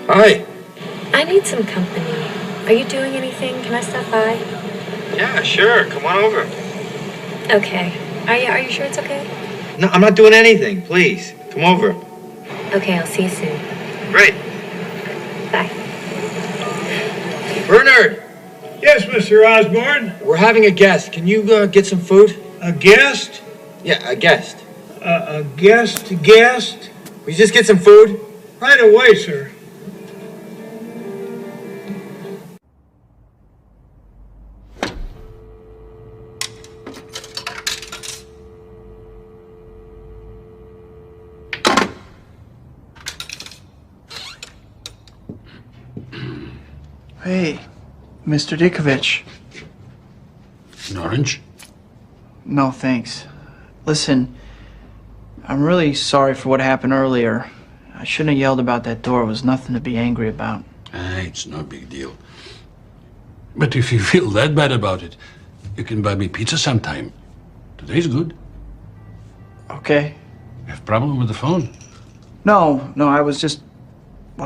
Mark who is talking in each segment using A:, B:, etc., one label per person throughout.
A: Hi.
B: I need some company. Are you doing anything? Can I stop by?
A: Yeah, sure. Come on over.
B: Okay. Are you sure it's okay?
A: No, I'm not doing anything. Please, come over.
B: Okay, I'll see you soon.
A: Great.
B: Bye.
A: Bernard,
C: Yes, Mr. Osborne.
A: we're having a guest. Can you get some food?
C: A guest?
A: Yeah, a guest.
C: A guest? Guest?
A: Will you just get some food?
C: Right away, sir.
D: Hey, Mr. Dickovich.
E: An orange?
D: No, thanks. Listen, I'm really sorry for what happened earlier. I shouldn't have yelled about that door. It was nothing to be angry about.
E: It's no big deal. But if you feel that bad about it, you can buy me pizza sometime. Today's good.
D: Okay.
E: You have a problem with the phone?
D: No, I was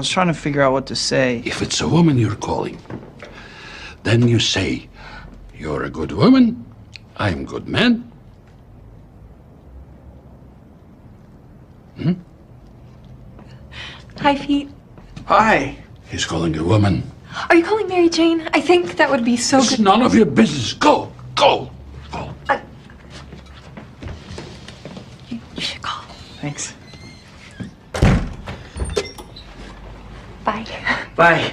D: trying to figure out what to say.
E: If it's a woman you're calling, then you say, "You're a good woman, I'm a good man."
F: Hi, Pete.
D: Hi.
E: He's calling a woman.
F: Are you calling Mary Jane? I think that would be so
E: It's
F: good.
E: none of your business. Go.
F: You should call.
D: Thanks.
F: Bye.
D: Bye.